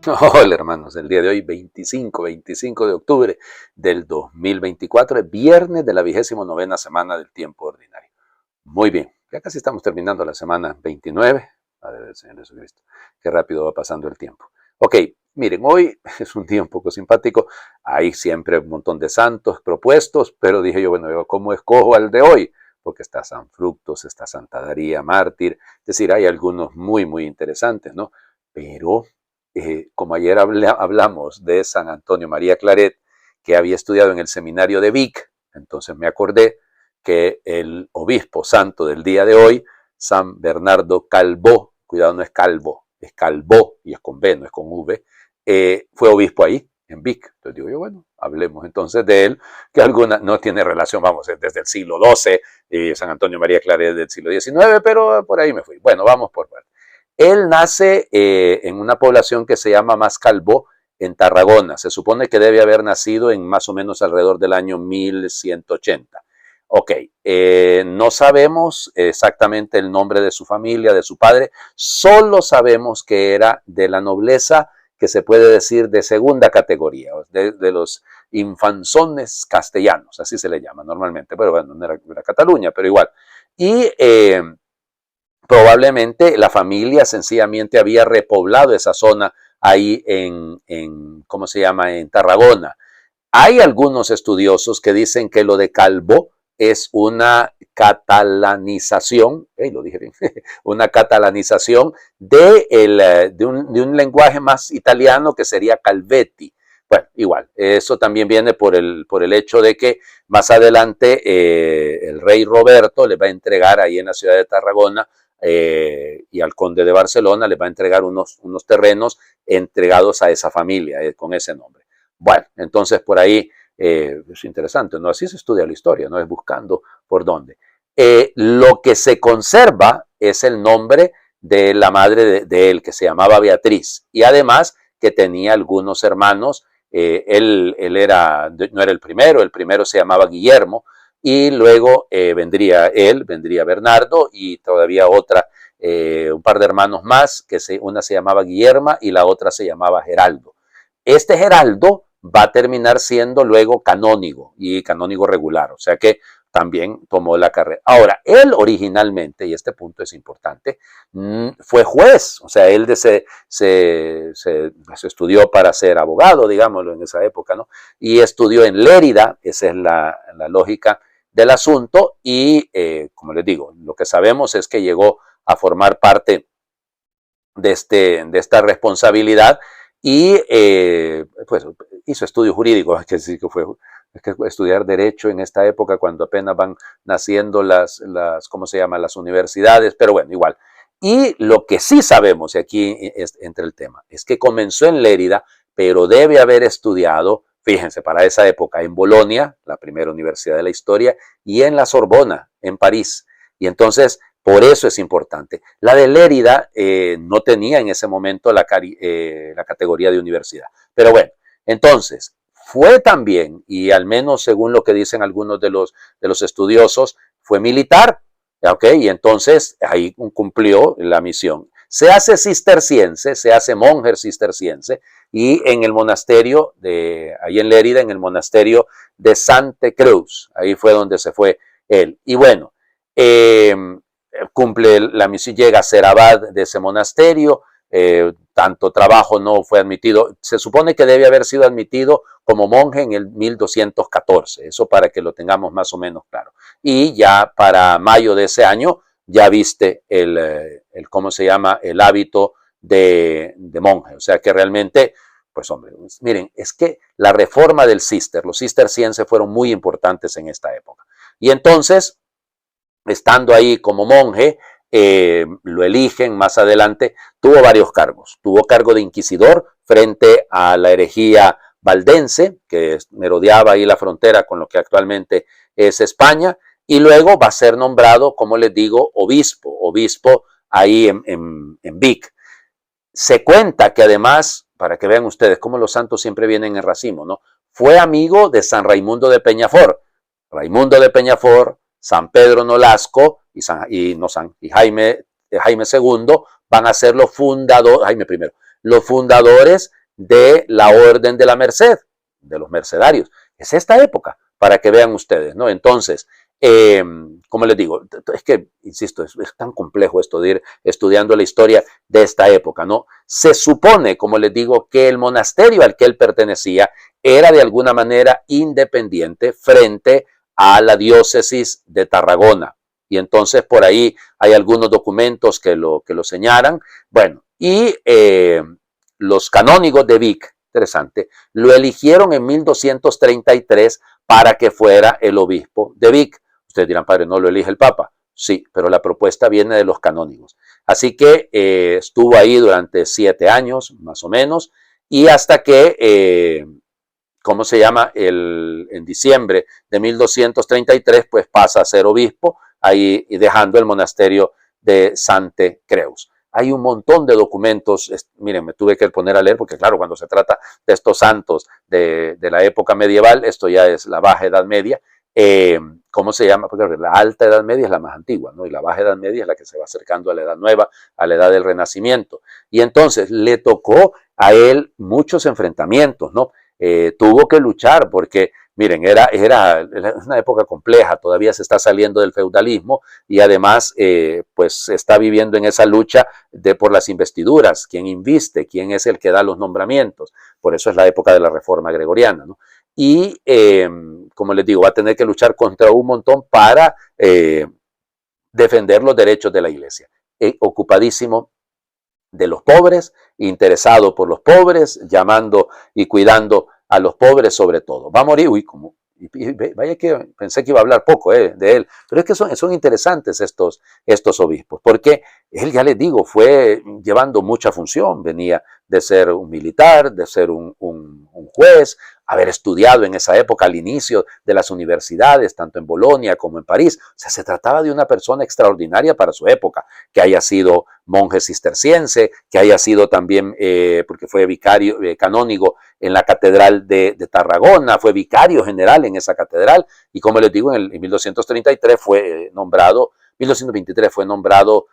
Hola hermanos, el día de hoy 25 de octubre del 2024, es viernes de la 29ª semana del tiempo ordinario. Muy bien, ya casi estamos terminando la semana 29. Padre del Señor Jesucristo, qué rápido va pasando el tiempo. Ok, miren, hoy es un día un poco simpático, hay siempre un montón de santos propuestos, pero dije yo, bueno, ¿cómo escojo al de hoy? Porque está San Fructos, está Santa Daría, mártir, es decir, hay algunos muy interesantes, ¿no? Pero como ayer hablamos de San Antonio María Claret, que había estudiado en el seminario de Vic, entonces me acordé que el obispo santo del día de hoy, San Bernardo Calvo, cuidado, no es Calvo, es Calvo, y es con B, no es con V, fue obispo ahí, en Vic. Entonces digo yo, bueno, hablemos entonces de él, que alguna no tiene relación, vamos, desde el siglo XII, y San Antonio María Claret del siglo XIX, pero por ahí me fui. Bueno, vamos por parte. Él nace en una población que se llama Mascalvo, en Tarragona. Se supone que debe haber nacido en más o menos alrededor del año 1180. Ok, no sabemos exactamente el nombre de su familia, de su padre, solo sabemos que era de la nobleza que se puede decir de segunda categoría, de los infanzones castellanos, así se le llama normalmente, pero bueno, no era Cataluña, pero igual. Y probablemente la familia sencillamente había repoblado esa zona ahí ¿cómo se llama?, en Tarragona. Hay algunos estudiosos que dicen que lo de Calvo es una catalanización, lo dije bien, una catalanización de un lenguaje más italiano que sería Calvetti. Bueno, igual, eso también viene por el hecho de que más adelante el rey Roberto le va a entregar ahí en la ciudad de Tarragona y al conde de Barcelona le va a entregar unos terrenos entregados a esa familia con ese nombre. Bueno, entonces por ahí es interesante, ¿no? Así se estudia la historia, ¿no? Es buscando por dónde. Lo que se conserva es el nombre de la madre de él, que se llamaba Beatriz, y además que tenía algunos hermanos. Él no era el primero se llamaba Guillermo, y luego vendría Bernardo y todavía un par de hermanos más, una se llamaba Guillerma y la otra se llamaba Geraldo. Este Geraldo va a terminar siendo luego canónigo y canónigo regular, o sea que también tomó la carrera. Ahora, él originalmente, y este punto es importante, fue juez, o sea, él se estudió para ser abogado, digámoslo, en esa época, ¿no? Y estudió en Lérida, esa es la lógica del asunto, y como les digo, lo que sabemos es que llegó a formar parte de esta responsabilidad y pues hizo estudios jurídicos, es que sí que fue, es que estudiar derecho en esta época cuando apenas van naciendo ¿cómo se llama?, las universidades, pero bueno, igual. Y lo que sí sabemos, y aquí entre el tema, es que comenzó en Lérida, pero debe haber estudiado, fíjense, para esa época en Bolonia, la primera universidad de la historia, y en la Sorbona, en París. Y entonces, por eso es importante. La de Lérida no tenía en ese momento la categoría de universidad. Pero bueno, entonces, fue también, y al menos según lo que dicen algunos de los estudiosos, fue militar, ¿ok? Y entonces ahí cumplió la misión. Se hace cisterciense, se hace monje cisterciense, y en el monasterio ahí en Lérida, en el monasterio de Santa Cruz, ahí fue donde se fue él. Y bueno, cumple la misión, llega a ser abad de ese monasterio, tanto trabajo no fue admitido, se supone que debe haber sido admitido como monje en el 1214, eso para que lo tengamos más o menos claro. Y ya para mayo de ese año ya viste ¿cómo se llama?, el hábito de monje, o sea que realmente, pues hombre, miren, es que la reforma del cister, los cistercienses fueron muy importantes en esta época. Y entonces, estando ahí como monje, lo eligen más adelante, tuvo varios cargos. Tuvo cargo de inquisidor frente a la herejía valdense, que merodeaba ahí la frontera con lo que actualmente es España, y luego va a ser nombrado, como les digo, obispo ahí en Vic. Se cuenta que además, para que vean ustedes cómo los santos siempre vienen en racimo, ¿no? Fue amigo de San Raimundo de Peñafort. Raimundo de Peñafort, San Pedro Nolasco y Jaime II van a ser los fundadores, Jaime I, los fundadores de la Orden de la Merced, de los mercedarios. Es esta época, para que vean ustedes, ¿no? Entonces, como les digo, es que, insisto, es tan complejo esto de ir estudiando la historia de esta época, ¿no? Se supone, como les digo, que el monasterio al que él pertenecía era de alguna manera independiente frente a la diócesis de Tarragona. Y entonces por ahí hay algunos documentos que lo señalan. Bueno, y los canónigos de Vic, interesante, lo eligieron en 1233 para que fuera el obispo de Vic. Ustedes dirán, padre, ¿no lo elige el Papa? Sí, pero la propuesta viene de los canónigos. Así que estuvo ahí durante 7 años, más o menos, y hasta que, ¿cómo se llama? En diciembre de 1233, pues pasa a ser obispo, ahí dejando el monasterio de Sante Creus. Hay un montón de documentos, miren, me tuve que poner a leer porque claro, cuando se trata de estos santos de la época medieval, esto ya es la Baja Edad Media, ¿cómo se llama? Porque la Alta Edad Media es la más antigua, ¿no? Y la Baja Edad Media es la que se va acercando a la Edad Nueva, a la Edad del Renacimiento. Y entonces le tocó a él muchos enfrentamientos, ¿no? Tuvo que luchar porque, miren, era una época compleja, todavía se está saliendo del feudalismo y además, pues está viviendo en esa lucha por las investiduras, quién inviste, quién es el que da los nombramientos. Por eso es la época de la Reforma Gregoriana, ¿no? Y, como les digo, va a tener que luchar contra un montón para defender los derechos de la Iglesia. Ocupadísimo de los pobres, interesado por los pobres, llamando y cuidando a los pobres sobre todo. Va a morir, vaya que pensé que iba a hablar poco de él, pero es que son interesantes estos obispos, porque él, ya les digo, fue llevando mucha función, venía de ser un militar, de ser un juez, haber estudiado en esa época al inicio de las universidades, tanto en Bolonia como en París. O sea, se trataba de una persona extraordinaria para su época, que haya sido monje cisterciense, que haya sido también, porque fue vicario, canónigo en la catedral de Tarragona, fue vicario general en esa catedral, y como les digo, en 1233 fue nombrado, 1223 fue nombrado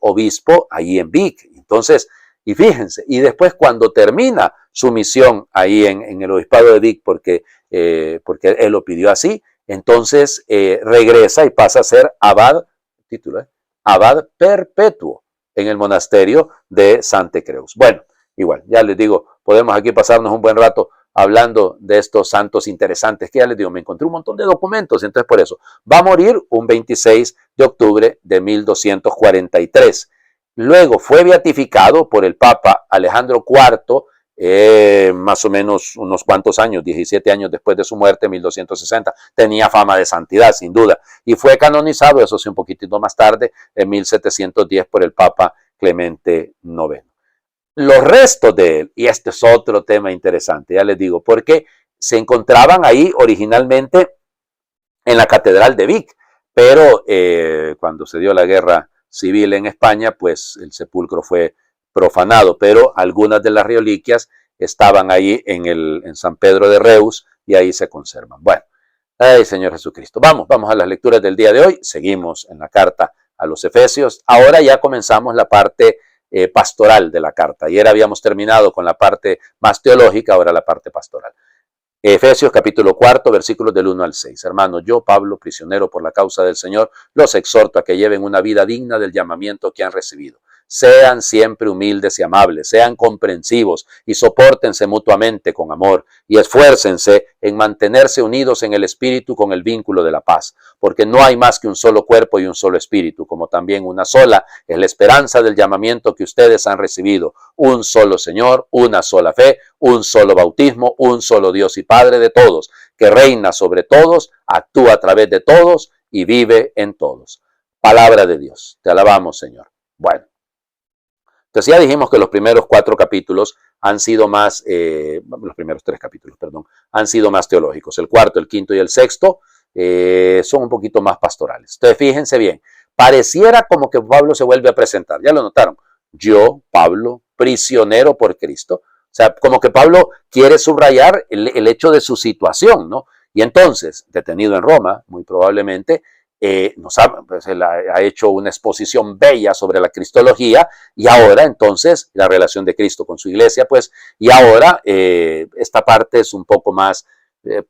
obispo ahí en Vic. Entonces, y fíjense, y después cuando termina su misión ahí en el obispado de Vic, porque él lo pidió así, entonces regresa y pasa a ser abad, título, abad perpetuo en el monasterio de Sante Creus. Bueno, igual, ya les digo, podemos aquí pasarnos un buen rato hablando de estos santos interesantes, que ya les digo, me encontré un montón de documentos, entonces por eso, va a morir un 26 de octubre de 1243. Luego fue beatificado por el Papa Alejandro IV, más o menos unos cuantos años, 17 años después de su muerte, 1260. Tenía fama de santidad, sin duda. Y fue canonizado, eso sí, un poquitito más tarde, en 1710 por el Papa Clemente IX. Los restos de él, y este es otro tema interesante, ya les digo, porque se encontraban ahí originalmente en la Catedral de Vic, pero cuando se dio la guerra civil en España, pues el sepulcro fue profanado, pero algunas de las reliquias estaban ahí en San Pedro de Reus y ahí se conservan. Bueno, ay Señor Jesucristo, vamos a las lecturas del día de hoy, seguimos en la carta a los Efesios, ahora ya comenzamos la parte pastoral de la carta, ayer habíamos terminado con la parte más teológica, ahora la parte pastoral. Efesios capítulo 4, versículos del 1 al 6. Hermanos, yo, Pablo, prisionero por la causa del Señor, los exhorto a que lleven una vida digna del llamamiento que han recibido. Sean siempre humildes y amables, sean comprensivos y sopórtense mutuamente con amor y esfuércense en mantenerse unidos en el espíritu con el vínculo de la paz, porque no hay más que un solo cuerpo y un solo espíritu, como también una sola es la esperanza del llamamiento que ustedes han recibido, un solo Señor, una sola fe, un solo bautismo, un solo Dios y Padre de todos, que reina sobre todos, actúa a través de todos y vive en todos. Palabra de Dios. Te alabamos, Señor. Bueno. Entonces ya dijimos que los primeros 4 capítulos han sido más, los primeros 3 capítulos, perdón, han sido más teológicos. El cuarto, el quinto y el sexto son un poquito más pastorales. Entonces fíjense bien, pareciera como que Pablo se vuelve a presentar, ya lo notaron, yo, Pablo, prisionero por Cristo. O sea, como que Pablo quiere subrayar el hecho de su situación, ¿no? Y entonces, detenido en Roma, muy probablemente, pues él ha hecho una exposición bella sobre la cristología y ahora entonces la relación de Cristo con su iglesia, pues, y ahora esta parte es un poco más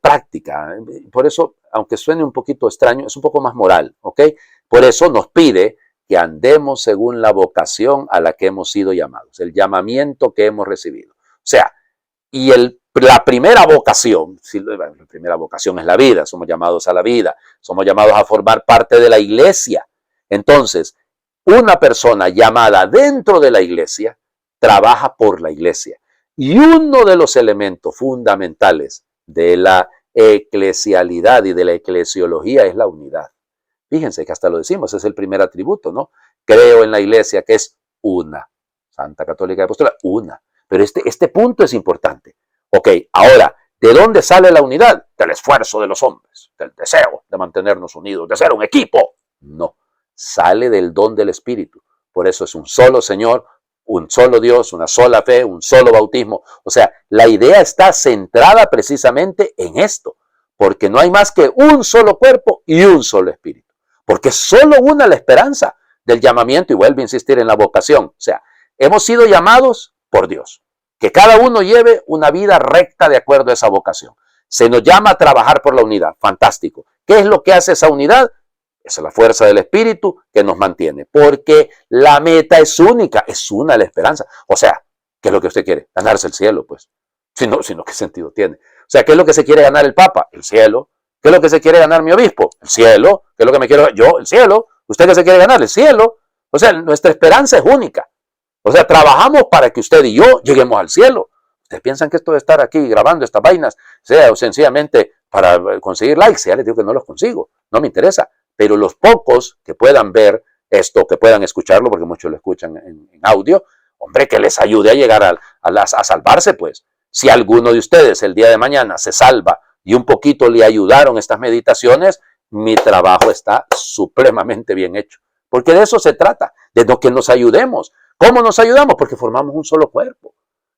práctica. Por eso, aunque suene un poquito extraño, es un poco más moral, ¿ok? Por eso nos pide que andemos según la vocación a la que hemos sido llamados, el llamamiento que hemos recibido. O sea, y la primera vocación, la primera vocación es la vida, somos llamados a la vida, somos llamados a formar parte de la iglesia. Entonces, una persona llamada dentro de la iglesia trabaja por la iglesia. Y uno de los elementos fundamentales de la eclesialidad y de la eclesiología es la unidad. Fíjense que hasta lo decimos, es el primer atributo, ¿no? Creo en la iglesia que es una. Santa Católica y Apostólica, una. Pero este punto es importante. Ok, ahora, ¿de dónde sale la unidad? Del esfuerzo de los hombres, del deseo de mantenernos unidos, de ser un equipo. No, sale del don del Espíritu. Por eso es un solo Señor, un solo Dios, una sola fe, un solo bautismo. O sea, la idea está centrada precisamente en esto, porque no hay más que un solo cuerpo y un solo Espíritu. Porque es solo una la esperanza del llamamiento, y vuelve a insistir en la vocación. O sea, hemos sido llamados por Dios. Que cada uno lleve una vida recta de acuerdo a esa vocación. Se nos llama a trabajar por la unidad. Fantástico. ¿Qué es lo que hace esa unidad? Esa es la fuerza del Espíritu que nos mantiene. Porque la meta es única. Es una la esperanza. O sea, ¿qué es lo que usted quiere? Ganarse el cielo, pues. Si no, ¿qué sentido tiene? O sea, ¿qué es lo que se quiere ganar el Papa? El cielo. ¿Qué es lo que se quiere ganar mi obispo? El cielo. ¿Qué es lo que me quiero ganar? Yo, el cielo. ¿Usted qué se quiere ganar? El cielo. O sea, nuestra esperanza es única. O sea, trabajamos para que usted y yo lleguemos al cielo. ¿Ustedes piensan que esto de estar aquí grabando estas vainas sea sencillamente para conseguir likes? Ya les digo que no los consigo, no me interesa. Pero los pocos que puedan ver esto, que puedan escucharlo, porque muchos lo escuchan en audio, hombre, que les ayude a llegar a salvarse, pues. Si alguno de ustedes el día de mañana se salva y un poquito le ayudaron estas meditaciones, mi trabajo está supremamente bien hecho. Porque de eso se trata, de que nos ayudemos. ¿Cómo nos ayudamos? Porque formamos un solo cuerpo.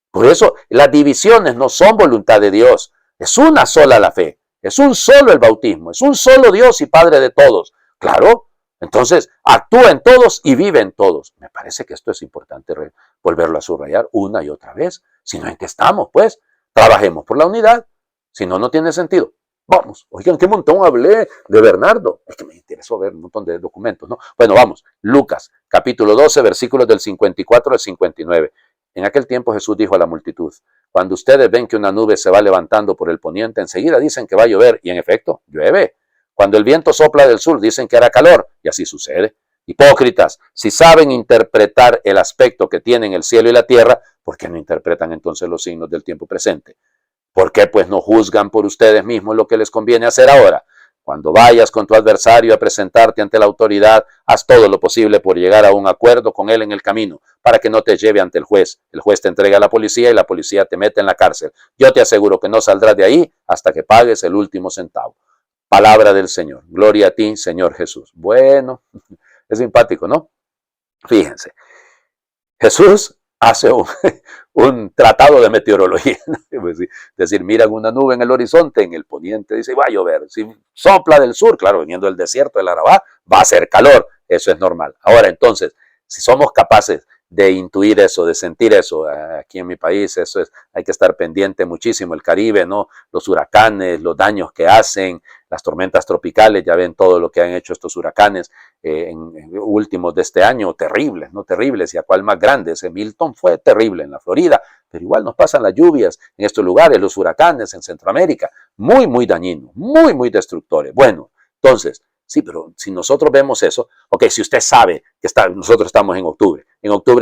Por eso las divisiones no son voluntad de Dios. Es una sola la fe. Es un solo el bautismo. Es un solo Dios y Padre de todos. Claro. Entonces, actúa en todos y vive en todos. Me parece que esto es importante volverlo a subrayar una y otra vez. Si no, ¿en qué estamos? Pues, trabajemos por la unidad. Si no, no tiene sentido. Vamos, oigan, qué montón hablé de Bernardo. Es que me interesó ver un montón de documentos, ¿no? Bueno, vamos. Lucas, capítulo 12, versículos del 54 al 59. En aquel tiempo Jesús dijo a la multitud: cuando ustedes ven que una nube se va levantando por el poniente, enseguida dicen que va a llover, y en efecto, llueve. Cuando el viento sopla del sur, dicen que hará calor, y así sucede. Hipócritas, si saben interpretar el aspecto que tienen el cielo y la tierra, ¿por qué no interpretan entonces los signos del tiempo presente? ¿Por qué pues no juzgan por ustedes mismos lo que les conviene hacer ahora? Cuando vayas con tu adversario a presentarte ante la autoridad, haz todo lo posible por llegar a un acuerdo con él en el camino, para que no te lleve ante el juez. El juez te entrega a la policía y la policía te mete en la cárcel. Yo te aseguro que no saldrás de ahí hasta que pagues el último centavo. Palabra del Señor. Gloria a ti, Señor Jesús. Bueno, es simpático, ¿no? Fíjense. Jesús hace un tratado de meteorología. Es decir, miran una nube en el horizonte, en el poniente, dice, va a llover. Si sopla del sur, claro, viniendo del desierto del Arabá, va a hacer calor. Eso es normal. Ahora, entonces, si somos capaces de intuir eso, de sentir eso, aquí en mi país, eso es, hay que estar pendiente muchísimo. El Caribe, ¿no? Los huracanes, los daños que hacen, las tormentas tropicales, ya ven todo lo que han hecho estos huracanes en últimos de este año, terribles, ¿no? Terribles, y a cuál más grande. Ese Milton fue terrible en la Florida, pero igual nos pasan las lluvias en estos lugares, los huracanes en Centroamérica, muy, muy dañinos, muy, muy destructores. Bueno, entonces, sí, pero si nosotros vemos eso, ok, si usted sabe que nosotros estamos en octubre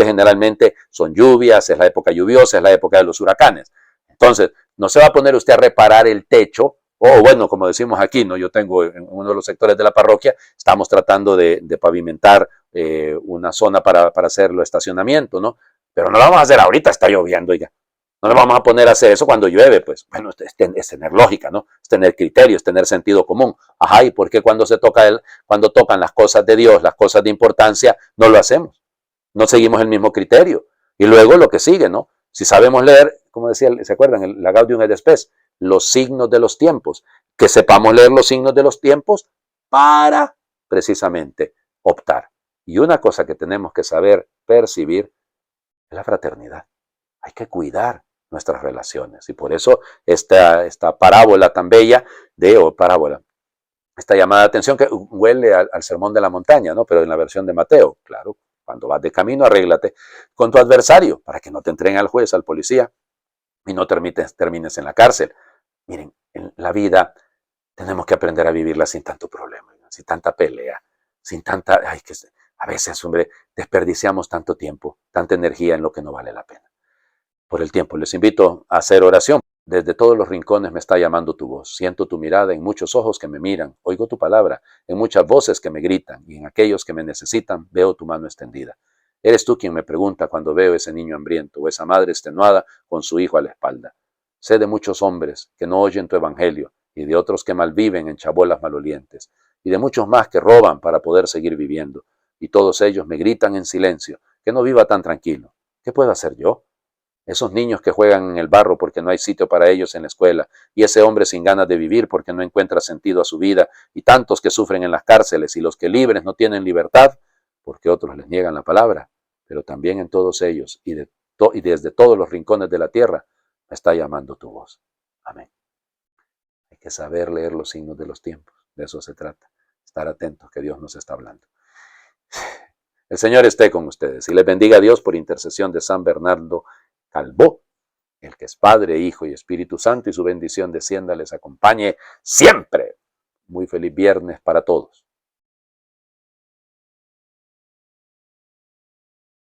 generalmente son lluvias, es la época lluviosa, es la época de los huracanes. Entonces, no se va a poner usted a reparar el techo, o bueno, como decimos aquí, ¿no? Yo tengo en uno de los sectores de la parroquia, estamos tratando de pavimentar una zona para hacerlo estacionamiento, ¿no? Pero no lo vamos a hacer ahorita, está lloviendo, oiga. No le vamos a poner a hacer eso cuando llueve, pues. Bueno, es tener lógica, ¿no? Es tener criterio, es tener sentido común. Ajá, ¿y por qué cuando cuando tocan las cosas de Dios, las cosas de importancia, no lo hacemos? No seguimos el mismo criterio. Y luego lo que sigue, ¿no? Si sabemos leer, como decía, ¿se acuerdan? La Gaudium et Spes, los signos de los tiempos. Que sepamos leer los signos de los tiempos para precisamente optar. Y una cosa que tenemos que saber percibir es la fraternidad. Hay que cuidar nuestras relaciones. Y por eso esta parábola tan bella esta llamada de atención que huele al sermón de la montaña, ¿no? Pero en la versión de Mateo, claro, cuando vas de camino, arréglate con tu adversario para que no te entreguen al juez, al policía, y no termines en la cárcel. Miren, en la vida tenemos que aprender a vivirla sin tanto problema, sin tanta pelea, sin tanta... a veces, hombre, desperdiciamos tanto tiempo, tanta energía en lo que no vale la pena. Por el tiempo, les invito a hacer oración. Desde todos los rincones me está llamando tu voz. Siento tu mirada en muchos ojos que me miran. Oigo tu palabra en muchas voces que me gritan. Y en aquellos que me necesitan veo tu mano extendida. Eres tú quien me pregunta cuando veo ese niño hambriento o esa madre extenuada con su hijo a la espalda. Sé de muchos hombres que no oyen tu evangelio y de otros que malviven en chabolas malolientes y de muchos más que roban para poder seguir viviendo. Y todos ellos me gritan en silencio que no viva tan tranquilo. ¿Qué puedo hacer yo? Esos niños que juegan en el barro porque no hay sitio para ellos en la escuela, y ese hombre sin ganas de vivir porque no encuentra sentido a su vida, y tantos que sufren en las cárceles, y los que libres no tienen libertad porque otros les niegan la palabra, pero también en todos ellos y desde todos los rincones de la tierra me está llamando tu voz. Amén. Hay que saber leer los signos de los tiempos, de eso se trata, estar atentos que Dios nos está hablando. El Señor esté con ustedes y les bendiga a Dios por intercesión de San Bernardo Calvo, el que es Padre, Hijo y Espíritu Santo, y su bendición descienda, les acompañe siempre. Muy feliz viernes para todos.